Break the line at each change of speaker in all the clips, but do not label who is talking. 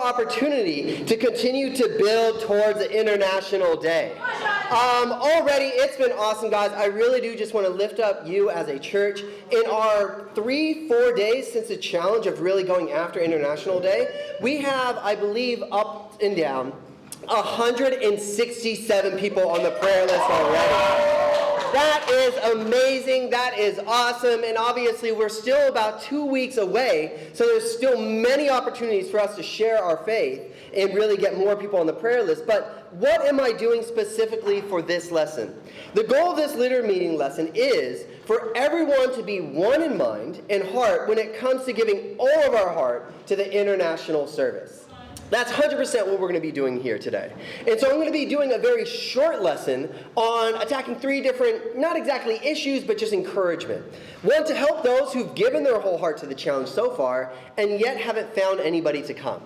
opportunity to continue to build towards the International Day. Already, it's been awesome, guys. I really do just want to lift up you as a church. In our 3-4 days since the challenge of really going after International Day, we have, I believe, up and down, 167 people on the prayer list already. That is amazing. That is awesome. And obviously, we're still about 2 weeks away, so there's still many opportunities for us to share our faith and really get more people on the prayer list. But what am I doing specifically for this lesson? The goal of this leader meeting lesson is for everyone to be one in mind and heart when it comes to giving all of our heart to the international service. That's 100% what we're going to be doing here today. And so I'm going to be doing a very short lesson on attacking 3 different, not exactly issues, but just encouragement. One, to help those who've given their whole heart to the challenge so far and yet haven't found anybody to come.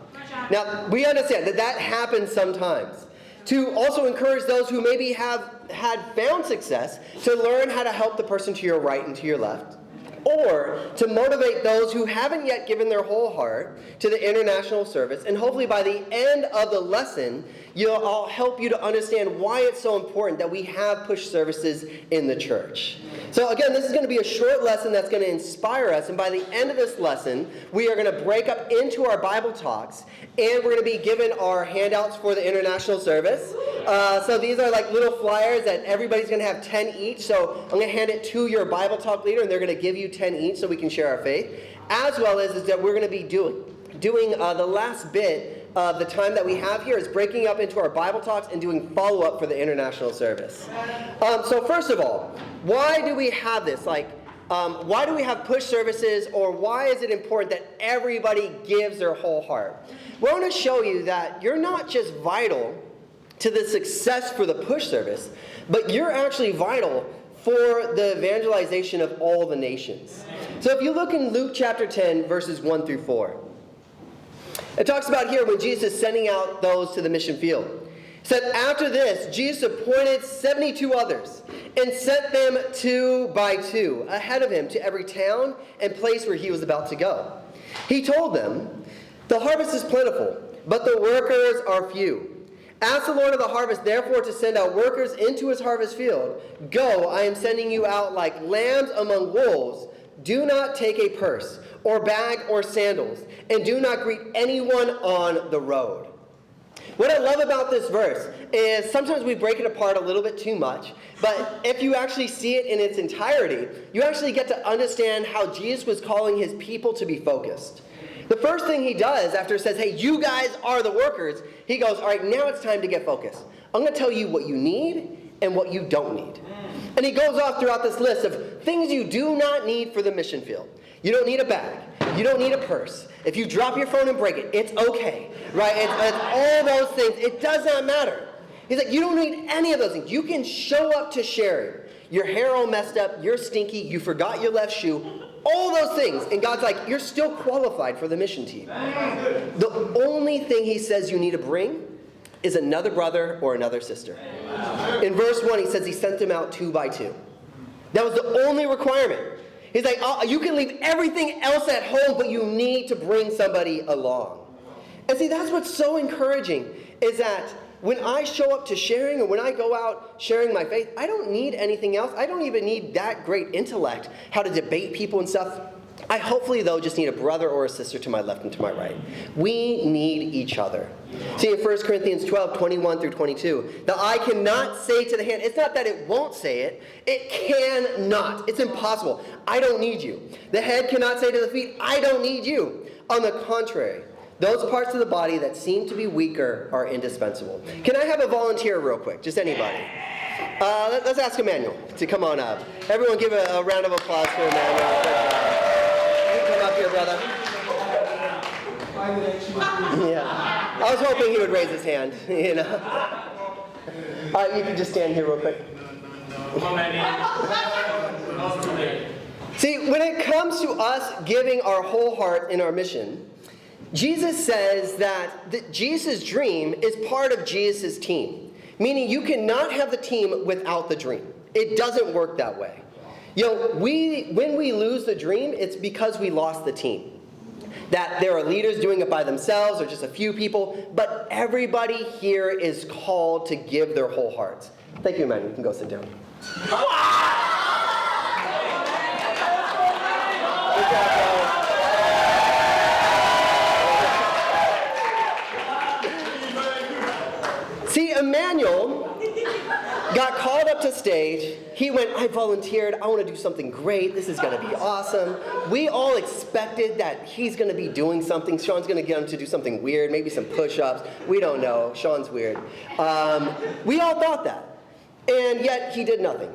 Now, we understand that that happens sometimes. To also encourage those who maybe have had found success to learn how to help the person to your right and to your left. Or to motivate those who haven't yet given their whole heart to the international service. And hopefully by the end of the lesson, I'll help you to understand why it's so important that we have push services in the church. So again, this is going to be a short lesson that's going to inspire us. And by the end of this lesson, we are going to break up into our Bible talks. And we're going to be given our handouts for the international service. So these are like little flyers that everybody's going to have 10 each. So I'm going to hand it to your Bible talk leader, and they're going to give you 10 each so we can share our faith. As well as is that we're going to be doing the last bit of the time that we have here is breaking up into our Bible talks and doing follow-up for the international service. So first of all, why do we have this? Why do we have push services, or why is it important that everybody gives their whole heart? Well, I want to show you that you're not just vital to the success for the push service, but you're actually vital for the evangelization of all the nations. So if you look in Luke chapter 10, verses 1 through 4, it talks about here when Jesus is sending out those to the mission field. It said, after this, Jesus appointed 72 others and sent them 2 by 2 ahead of him to every town and place where he was about to go. He told them, the harvest is plentiful, but the workers are few. Ask the Lord of the harvest, therefore, to send out workers into his harvest field. Go, I am sending you out like lambs among wolves. Do not take a purse, or bag, or sandals, and do not greet anyone on the road. What I love about this verse is sometimes we break it apart a little bit too much, but if you actually see it in its entirety, you actually get to understand how Jesus was calling his people to be focused. The first thing he does after it says, hey, you guys are the workers, he goes, all right, now it's time to get focused. I'm going to tell you what you need and what you don't need. And he goes off throughout this list of things you do not need for the mission field. You don't need a bag. You don't need a purse. If you drop your phone and break it, it's okay. Right? It's all those things. It does not matter. He's like, you don't need any of those things. You can show up to sharing. Your hair all messed up. You're stinky. You forgot your left shoe. All those things. And God's like, you're still qualified for the mission team. The only thing he says you need to bring is another brother or another sister. In verse 1, he says he sent them out 2 by 2. That was the only requirement. He's like, oh, you can leave everything else at home, but you need to bring somebody along. And see, that's what's so encouraging, is that when I show up to sharing, or when I go out sharing my faith, I don't need anything else. I don't even need that great intellect, how to debate people and stuff. I hopefully, though, just need a brother or a sister to my left and to my right. We need each other. See, in 1 Corinthians 12, 21 through 22, the eye cannot say to the hand, it's not that it won't say it, it cannot. It's impossible. I don't need you. The head cannot say to the feet, I don't need you. On the contrary, those parts of the body that seem to be weaker are indispensable. Can I have a volunteer real quick? Just anybody. Let's ask Emmanuel to come on up. Everyone give a round of applause for Emmanuel. Come up here, brother. Yeah. I was hoping he would raise his hand, you know. You can just stand here real quick. See, when it comes to us giving our whole heart in our mission, Jesus says that Jesus' dream is part of Jesus' team. Meaning you cannot have the team without the dream. It doesn't work that way. You know, when we lose the dream, it's because we lost the team. that there are leaders doing it by themselves or just a few people, but everybody here is called to give their whole hearts. Thank you, Emmanuel. You can go sit down. Good job, bro. See, Emmanuel got called up to stage. He went, I volunteered. I want to do something great. This is going to be awesome. We all expected that he's going to be doing something. Sean's going to get him to do something weird, maybe some push-ups. We don't know. Sean's weird. We all thought that. And yet he did nothing.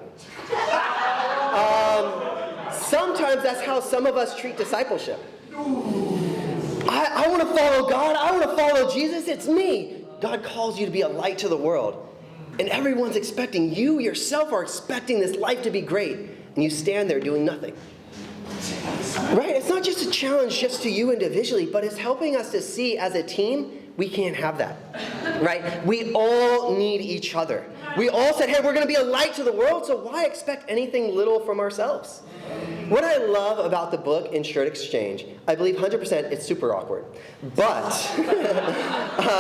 Sometimes that's how some of us treat discipleship. I want to follow God. I want to follow Jesus. It's me. God calls you to be a light to the world. And everyone's expecting, you yourself are expecting this life to be great. And you stand there doing nothing. Right? It's not just a challenge just to you individually, but it's helping us to see as a team, we can't have that. Right? We all need each other. We all said, hey, we're going to be a light to the world, so why expect anything little from ourselves? What I love about the book In Shirt Exchange, I believe 100% it's super awkward. But,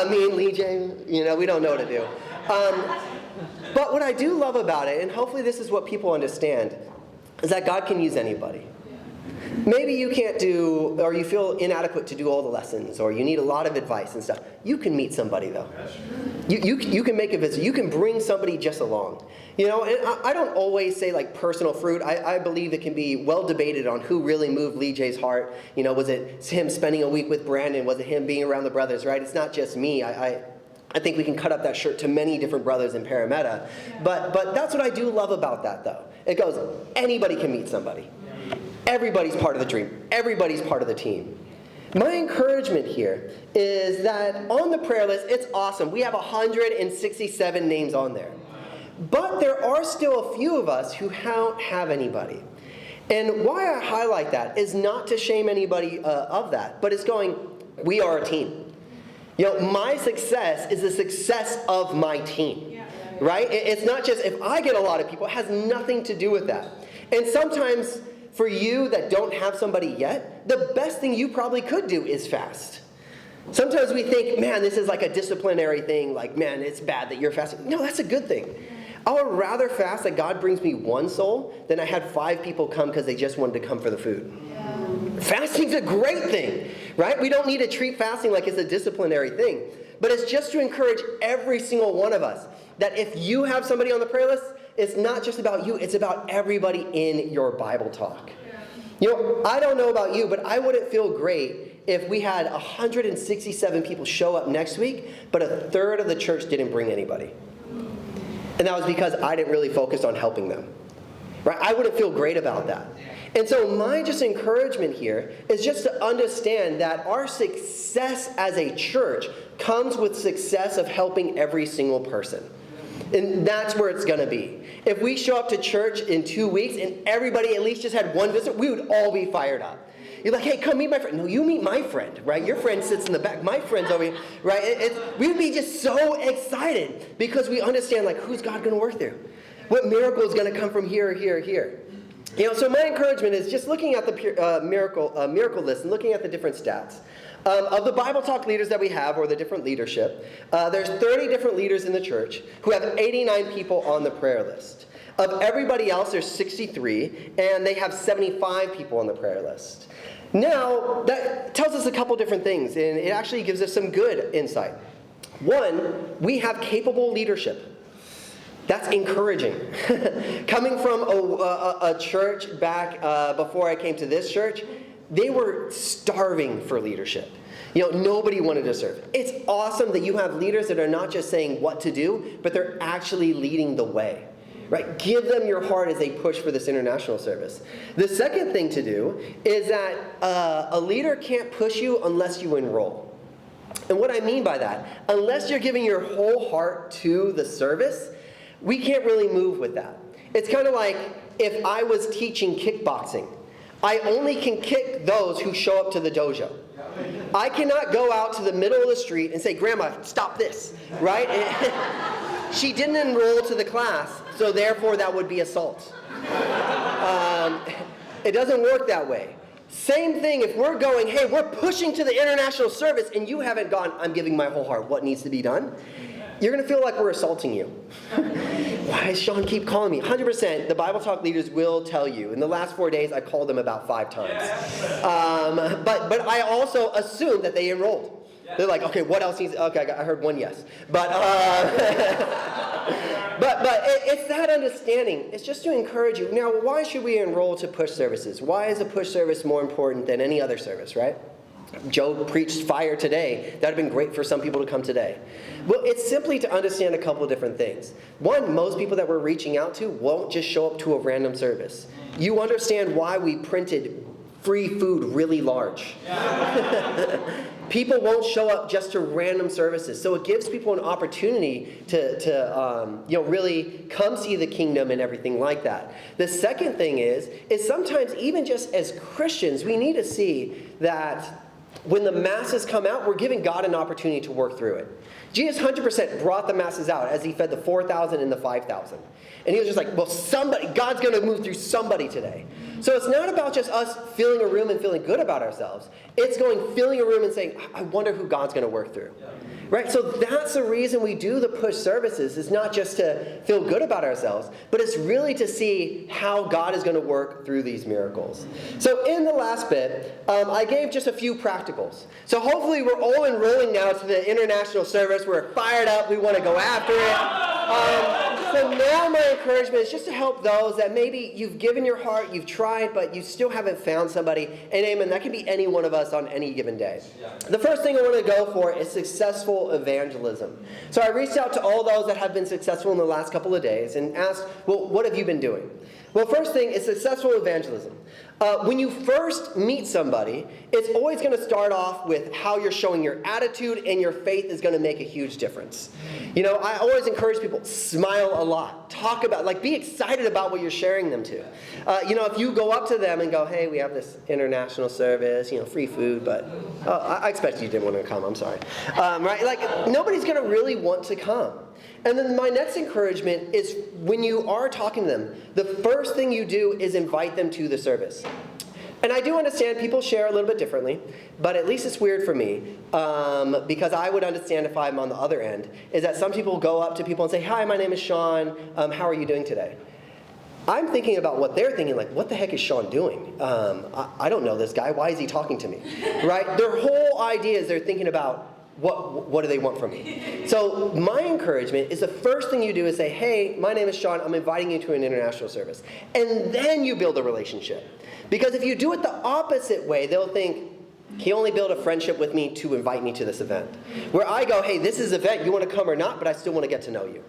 me and Lee Jane, we don't know what to do. But what I do love about it, and hopefully this is what people understand, is that God can use anybody. Maybe you can't do, or you feel inadequate to do all the lessons, or you need a lot of advice and stuff. You can meet somebody, though. You can make a visit. You can bring somebody just along. And I don't always say like personal fruit. I believe it can be well debated on who really moved Lee J's heart. Was it him spending a week with Brandon? Was it him being around the brothers, right? It's not just me. I think we can cut up that shirt to many different brothers in Parramatta. But that's what I do love about that, though. It goes, anybody can meet somebody. Everybody's part of the dream. Everybody's part of the team. My encouragement here is that on the prayer list, it's awesome. We have 167 names on there. But there are still a few of us who don't have anybody. And why I highlight that is not to shame anybody of that, but it's going, we are a team. My success is the success of my team, right? It's not just if I get a lot of people, it has nothing to do with that. And sometimes for you that don't have somebody yet, the best thing you probably could do is fast. Sometimes we think, man, this is like a disciplinary thing, like, man, it's bad that you're fasting. No, that's a good thing. I would rather fast that God brings me one soul than I had 5 people come because they just wanted to come for the food. Fasting's a great thing, right? We don't need to treat fasting like it's a disciplinary thing. But it's just to encourage every single one of us that if you have somebody on the prayer list, it's not just about you, it's about everybody in your Bible talk. I don't know about you, but I wouldn't feel great if we had 167 people show up next week, but a third of the church didn't bring anybody. And that was because I didn't really focus on helping them. Right? I wouldn't feel great about that. And so my just encouragement here is just to understand that our success as a church comes with success of helping every single person. And that's where it's going to be. If we show up to church in 2 weeks and everybody at least just had one visit, we would all be fired up. You're like, hey, come meet my friend. No, you meet my friend, right? Your friend sits in the back. My friend's over here, right? We would be just so excited because we understand, like, who's God going to work through? What miracle is going to come from here, here, here? So my encouragement is just looking at the miracle list and looking at the different stats. Of the Bible Talk leaders that we have, or the different leadership, there's 30 different leaders in the church who have 89 people on the prayer list. Of everybody else, there's 63, and they have 75 people on the prayer list. Now, that tells us a couple different things, and it actually gives us some good insight. One, we have capable leadership. That's encouraging. Coming from a church back before I came to this church, they were starving for leadership. Nobody wanted to serve. It's awesome that you have leaders that are not just saying what to do, but they're actually leading the way. Right? Give them your heart as they push for this international service. The second thing to do is that a leader can't push you unless you enroll. And what I mean by that, unless you're giving your whole heart to the service, we can't really move with that. It's kind of like if I was teaching kickboxing. I only can kick those who show up to the dojo. I cannot go out to the middle of the street and say, Grandma, stop this, right? She didn't enroll to the class, so therefore that would be assault. It doesn't work that way. Same thing if we're going, hey, we're pushing to the international service, and you haven't gone, I'm giving my whole heart, what needs to be done? You're going to feel like we're assaulting you. Why does Sean keep calling me? 100%, the Bible Talk leaders will tell you. In the last 4 days, I called them about 5 times. But I also assume that they enrolled. They're like, okay, what else needs? Okay, I heard one yes. But it's that understanding. It's just to encourage you. Now, why should we enroll to push services? Why is a push service more important than any other service, right? Joe preached fire today. That would have been great for some people to come today. Well, it's simply to understand a couple of different things. One, most people that we're reaching out to won't just show up to a random service. You understand why we printed free food really large. People won't show up just to random services. So it gives people an opportunity to really come see the kingdom and everything like that. The second thing is sometimes even just as Christians, we need to see that when the masses come out, we're giving God an opportunity to work through it. Jesus 100% brought the masses out as he fed the 4,000 and the 5,000. And he was just like, well, God's going to move through somebody today. So it's not about just us filling a room and feeling good about ourselves. It's filling a room and saying, I wonder who God's going to work through. Right? So that's the reason we do the push services. It's not just to feel good about ourselves, but it's really to see how God is going to work through these miracles. So in the last bit, I gave just a few practicals. So hopefully we're all enrolling now to the international service. We're fired up. We want to go after it. So now my encouragement is just to help those that maybe you've given your heart, you've tried, but you still haven't found somebody. And amen, that can be any one of us on any given day. The first thing I want to go for is successful evangelism. So I reached out to all those that have been successful in the last couple of days and asked, well, what have you been doing? Well, first thing is successful evangelism. When you first meet somebody, it's always going to start off with how you're showing your attitude, and your faith is going to make a huge difference. I always encourage people, smile a lot. Talk about, be excited about what you're sharing them to. If you go up to them and go, hey, we have this international service, free food, but I expect you didn't want to come, I'm sorry. Right? Nobody's going to really want to come. And then my next encouragement is when you are talking to them, the first thing you do is invite them to the service. And I do understand people share a little bit differently, but at least it's weird for me, because I would understand if I'm on the other end, is that some people go up to people and say, hi, my name is Sean, how are you doing today? I'm thinking about what they're thinking, what the heck is Sean doing? I don't know this guy, why is he talking to me? Right? Their whole idea is they're thinking about, what do they want from me? So my encouragement is the first thing you do is say, hey, my name is Sean, I'm inviting you to an international service. And then you build a relationship. Because if you do it the opposite way, they'll think, he only built a friendship with me to invite me to this event. Where I go, hey, this is an event, you want to come or not, but I still want to get to know you.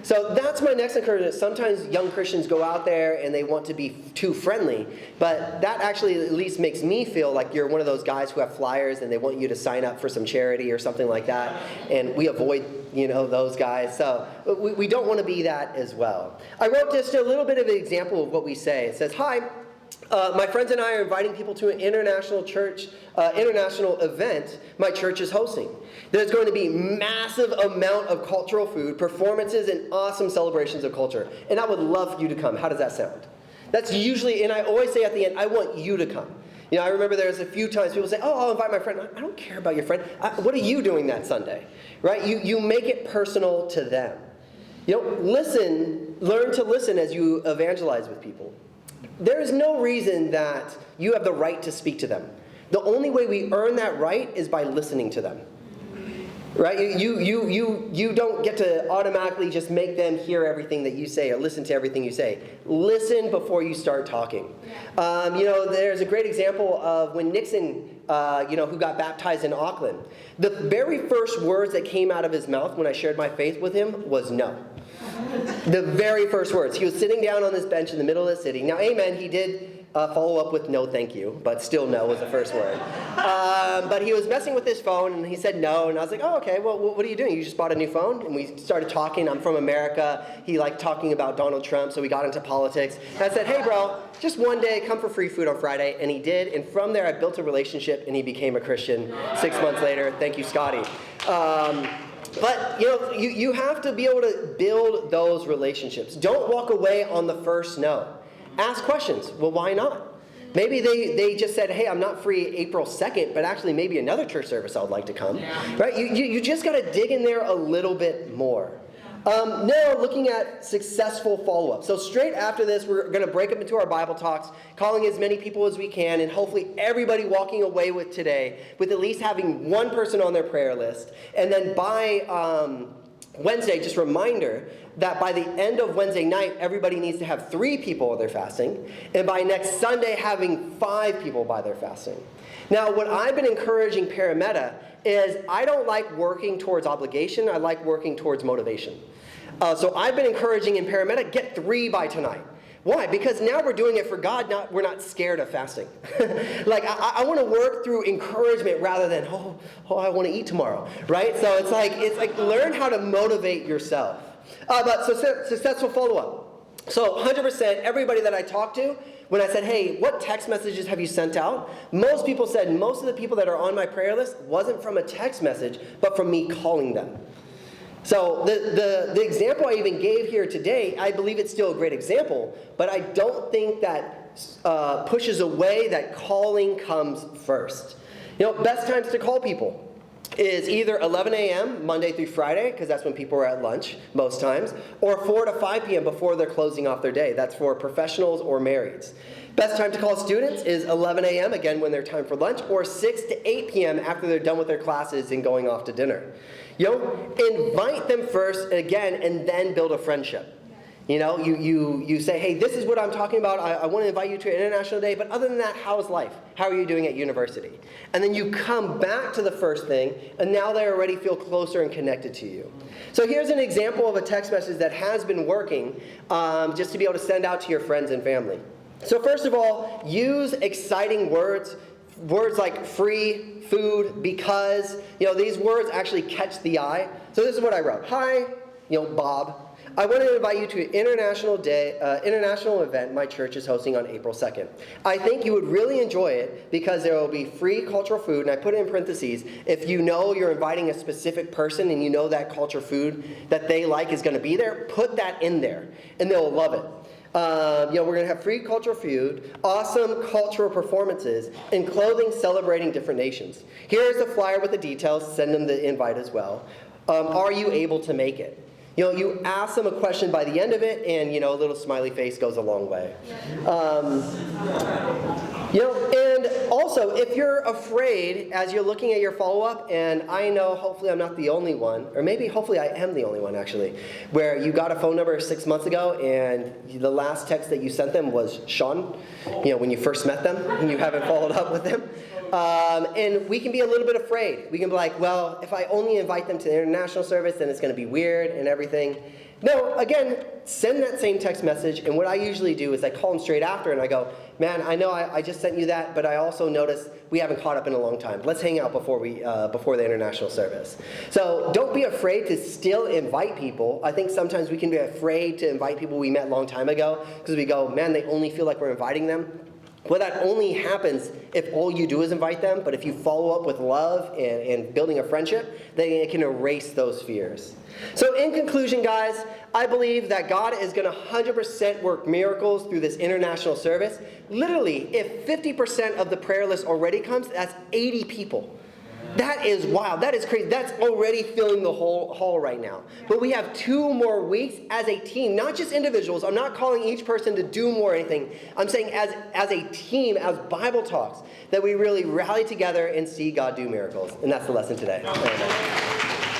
So that's my next encouragement. Sometimes young Christians go out there and they want to be too friendly, but that actually at least makes me feel like you're one of those guys who have flyers and they want you to sign up for some charity or something like that, and we avoid those guys. So we don't want to be that as well. I wrote just a little bit of an example of what we say. It says, hi, my friends and I are inviting people to an international event my church is hosting. There's going to be massive amount of cultural food, performances, and awesome celebrations of culture. And I would love for you to come. How does that sound? That's usually, and I always say at the end, I want you to come. I remember there's a few times people say, oh, I'll invite my friend. I don't care about your friend. What are you doing that Sunday? Right? You make it personal to them. Learn to listen as you evangelize with people. There is no reason that you have the right to speak to them. The only way we earn that right is by listening to them. Right? You don't get to automatically just make them hear everything that you say or listen to everything you say. Listen before you start talking. There's a great example of when Nixon, who got baptized in Auckland. The very first words that came out of his mouth when I shared my faith with him was no. The very first words. He was sitting down on this bench in the middle of the city. Now, amen, he did follow up with no thank you, but still no was the first word. But he was messing with his phone, and he said no, and I was like, oh, okay, well, what are you doing? You just bought a new phone? And we started talking. I'm from America. He liked talking about Donald Trump, so we got into politics. And I said, hey, bro, just one day, come for free food on Friday, and he did. And from there, I built a relationship, and he became a Christian 6 months later. Thank you, Scotty. But, you have to be able to build those relationships. Don't walk away on the first no. Ask questions. Well, why not? Maybe they just said, hey, I'm not free April 2nd, but actually maybe another church service I would like to come. Right? You just got to dig in there a little bit more. Now, looking at successful follow-up. So straight after this, we're going to break up into our Bible talks, calling as many people as we can, and hopefully everybody walking away with today with at least having one person on their prayer list. And then by Wednesday, just a reminder that by the end of Wednesday night, everybody needs to have 3 people they're fasting. And by next Sunday, having 5 people by their fasting. Now, what I've been encouraging Parameta is I don't like working towards obligation. I like working towards motivation. So I've been encouraging in Parameta, get 3 by tonight. Why? Because now we're doing it for God, we're not scared of fasting. Like, I want to work through encouragement rather than, oh, I want to eat tomorrow, right? So it's like learn how to motivate yourself. But successful follow-up. So 100%, everybody that I talked to, when I said, hey, what text messages have you sent out? Most people said most of the people that are on my prayer list wasn't from a text message, but from me calling them. So the example I even gave here today, I believe it's still a great example, but I don't think that pushes away that calling comes first. Best times to call people is either 11 a.m. Monday through Friday, because that's when people are at lunch most times, or 4 to 5 p.m. before they're closing off their day. That's for professionals or marrieds. Best time to call students is 11 a.m., again, when they're time for lunch, or 6 to 8 p.m. after they're done with their classes and going off to dinner. Invite them first, again, and then build a friendship. You say, hey, this is what I'm talking about. I want to invite you to an international day, but other than that, how's life? How are you doing at university? And then you come back to the first thing, and now they already feel closer and connected to you. So here's an example of a text message that has been working just to be able to send out to your friends and family. So first of all, use exciting words like free, food, because. These words actually catch the eye. So this is what I wrote. Hi, Bob. I want to invite you to an international event my church is hosting on April 2nd. I think you would really enjoy it because there will be free cultural food, and I put it in parentheses. If you know you're inviting a specific person and you know that culture food that they like is going to be there, put that in there, and they'll love it. We're going to have free cultural food, awesome cultural performances, and clothing celebrating different nations. Here's the flyer with the details. Send them the invite as well. Are you able to make it? You ask them a question by the end of it, and, a little smiley face goes a long way. And also, if you're afraid as you're looking at your follow-up, and I know hopefully I'm not the only one, or maybe hopefully I am the only one, actually, where you got a phone number 6 months ago, and the last text that you sent them was Sean, when you first met them, and you haven't followed up with them. And we can be a little bit afraid. We can be like, well, if I only invite them to the international service, then it's going to be weird and everything. No, again, send that same text message. And what I usually do is I call them straight after and I go, man, I know I just sent you that, but I also noticed we haven't caught up in a long time. Let's hang out before the international service. So don't be afraid to still invite people. I think sometimes we can be afraid to invite people we met a long time ago because we go, man, they only feel like we're inviting them. Well, that only happens if all you do is invite them, but if you follow up with love and building a friendship, then it can erase those fears. So in conclusion, guys, I believe that God is going to 100% work miracles through this international service. Literally, if 50% of the prayer list already comes, that's 80 people. That is wild. That is crazy. That's already filling the whole hall right now. But we have 2 more weeks as a team, not just individuals. I'm not calling each person to do more or anything. I'm saying as a team, as Bible talks, that we really rally together and see God do miracles. And that's the lesson today. Amen.